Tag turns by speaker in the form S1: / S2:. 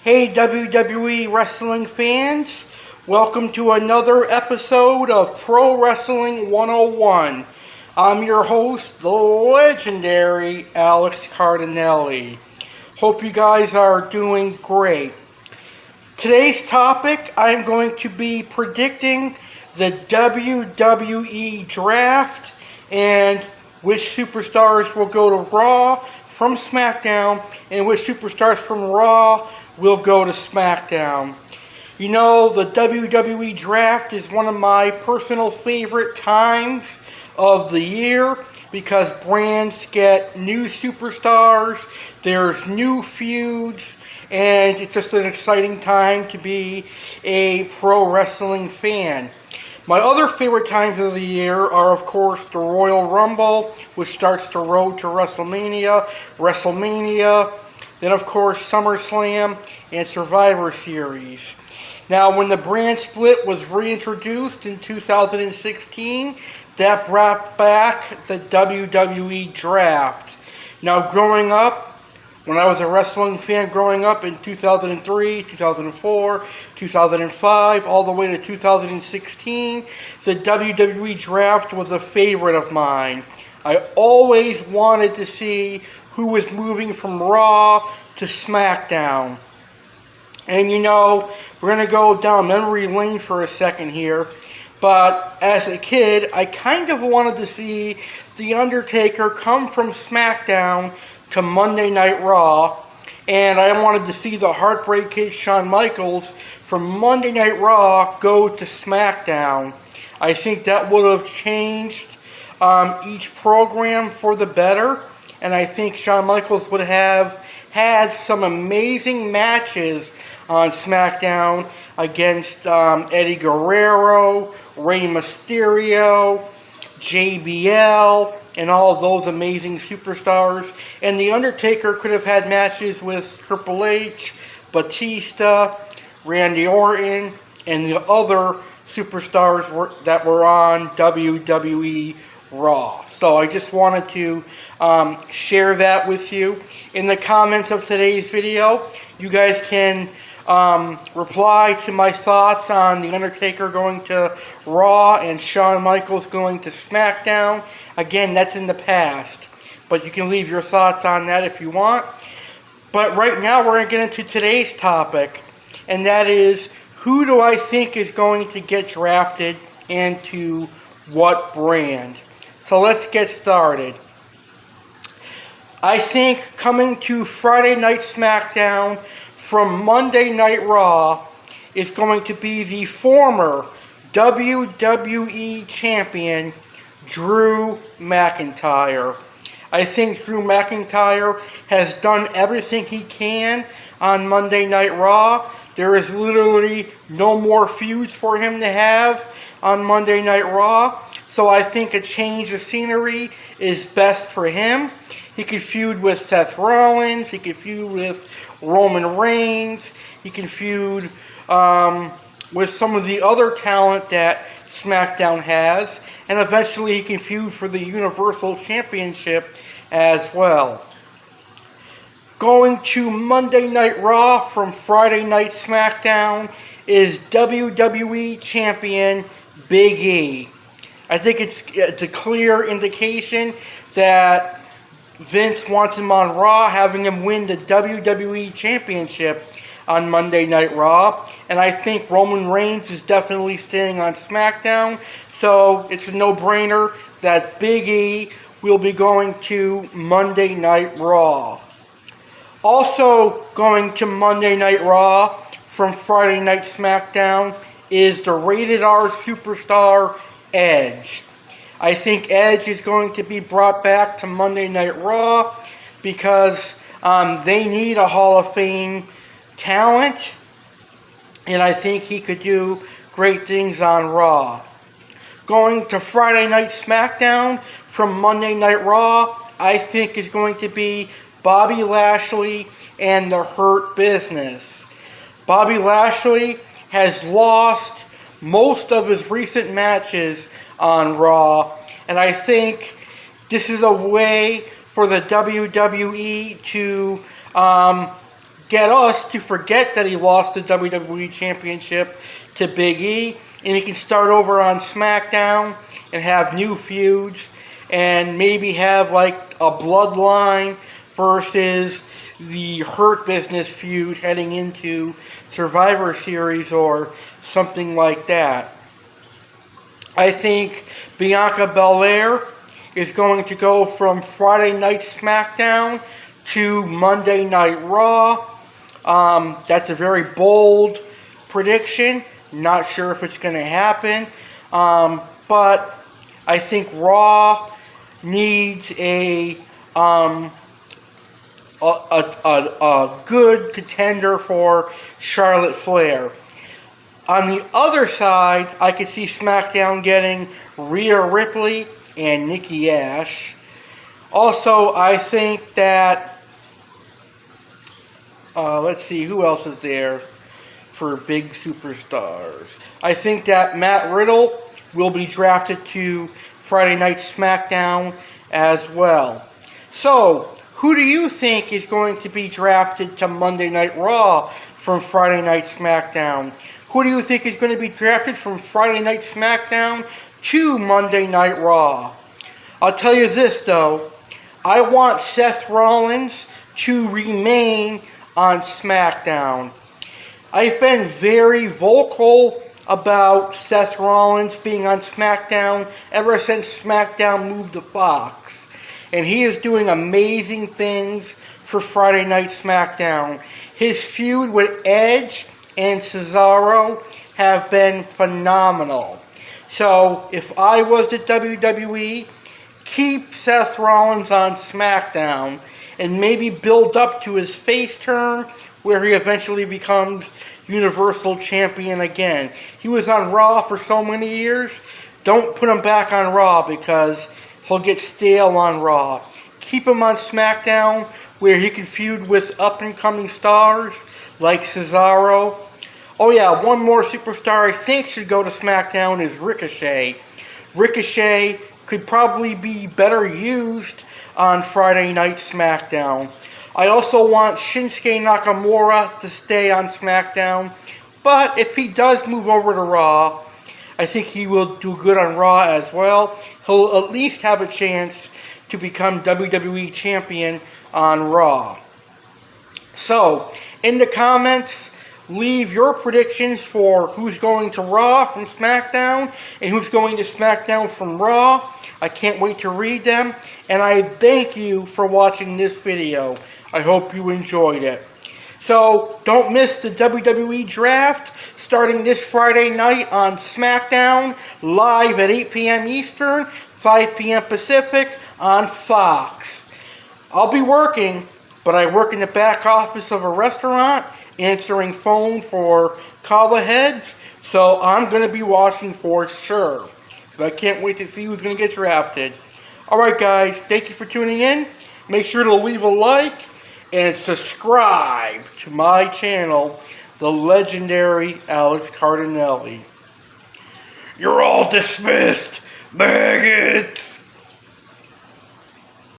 S1: Hey WWE wrestling fans, welcome to another episode of Pro Wrestling 101. I'm your host, the legendary Alex Cardinale. Hope you guys are doing great. Today's topic, I'm going to be predicting the WWE Draft and which superstars will go to Raw from SmackDown and which superstars from Raw will go to SmackDown. You know, the WWE Draft is one of my personal favorite times of the year because brands get new superstars, there's new feuds, and it's just an exciting time to be a pro wrestling fan. My other favorite times of the year are, of course, the Royal Rumble, which starts the road to WrestleMania, then, of course, SummerSlam and Survivor Series. Now, when the brand split was reintroduced in 2016, that brought back the WWE Draft. Now, growing up, when I was a wrestling fan growing up in 2003, 2004, 2005, all the way to 2016, the WWE Draft was a favorite of mine. I always wanted to see who was moving from Raw to SmackDown. And you know, we're going to go down memory lane for a second here, but as a kid, I kind of wanted to see The Undertaker come from SmackDown to Monday Night Raw, and I wanted to see the Heartbreak Kid Shawn Michaels from Monday Night Raw go to SmackDown. I think that would have changed each program for the better, and I think Shawn Michaels would have had some amazing matches on SmackDown against Eddie Guerrero, Rey Mysterio, JBL, and all of those amazing superstars. And The Undertaker could have had matches with Triple H, Batista, Randy Orton, and the other superstars that were on WWE Raw. So I just wanted to share that with you. In the comments of today's video, you guys can reply to my thoughts on The Undertaker going to Raw and Shawn Michaels going to SmackDown. Again, that's in the past, but you can leave your thoughts on that if you want. But right now, we're going to get into today's topic, and that is, who do I think is going to get drafted and to what brand? So let's get started. I think coming to Friday Night Smackdown from Monday Night Raw is going to be the former WWE Champion, Drew McIntyre. I think Drew McIntyre has done everything he can on Monday Night Raw. There is literally no more feuds for him to have on Monday Night Raw. So I think a change of scenery is best for him. He could feud with Seth Rollins. He could feud with Roman Reigns. He can feud with some of the other talent that SmackDown has. And eventually he can feud for the Universal Championship as well. Going to Monday Night Raw from Friday Night Smackdown is WWE Champion Big E. I think it's a clear indication that Vince wants him on Raw, having him win the WWE Championship on Monday Night Raw. And I think Roman Reigns is definitely staying on SmackDown. So it's a no-brainer that Big E will be going to Monday Night Raw. Also going to Monday Night Raw from Friday Night SmackDown is the Rated R superstar Edge. I think Edge is going to be brought back to Monday Night Raw because they need a Hall of Fame talent, and I think he could do great things on Raw. Going to Friday Night SmackDown from Monday Night Raw, I think is going to be Bobby Lashley and the Hurt Business. Bobby Lashley has lost most of his recent matches on Raw, and I think this is a way for the WWE to get us to forget that he lost the WWE Championship to Big E, and he can start over on SmackDown and have new feuds, and maybe have like a Bloodline versus the Hurt Business feud heading into Survivor Series or something like that. I think Bianca Belair is going to go from Friday Night Smackdown to Monday Night Raw. That's a very bold prediction. Not sure if it's going to happen. But I think Raw needs a good contender for Charlotte Flair. On the other side, I could see SmackDown getting Rhea Ripley and Nikki Ash. Also, I think that, let's see, who else is there for big superstars? I think that Matt Riddle will be drafted to Friday Night Smackdown as well. So, who do you think is going to be drafted to Monday Night Raw from Friday Night Smackdown? Who do you think is going to be drafted from Friday Night Smackdown to Monday Night Raw? I'll tell you this, though. I want Seth Rollins to remain on SmackDown. I've been very vocal about Seth Rollins being on SmackDown ever since SmackDown moved to Fox. And he is doing amazing things for Friday Night Smackdown. His feud with Edge and Cesaro have been phenomenal. So, if I was the WWE, keep Seth Rollins on SmackDown and maybe build up to his face turn where he eventually becomes Universal Champion again. He was on Raw for so many years. Don't put him back on Raw because he'll get stale on Raw. Keep him on SmackDown where he can feud with up-and-coming stars like Cesaro. Oh yeah, one more superstar I think should go to SmackDown is Ricochet. Ricochet could probably be better used on Friday Night Smackdown. I also want Shinsuke Nakamura to stay on SmackDown, but if he does move over to Raw, I think he will do good on Raw as well. He'll at least have a chance to become WWE Champion on Raw. So, in the comments, leave your predictions for who's going to Raw from SmackDown and who's going to SmackDown from Raw. I can't wait to read them, and I thank you for watching this video. I hope you enjoyed it. So, don't miss the WWE Draft starting this Friday night on SmackDown, live at 8 p.m. Eastern, 5 p.m. Pacific on Fox. I'll be working, but I work in the back office of a restaurant, answering phone for call-aheads, so I'm going to be watching for sure. I can't wait to see who's going to get drafted. Alright guys, thank you for tuning in. Make sure to leave a like and subscribe to my channel, the legendary Alex Cardinale. You're all dismissed, maggots!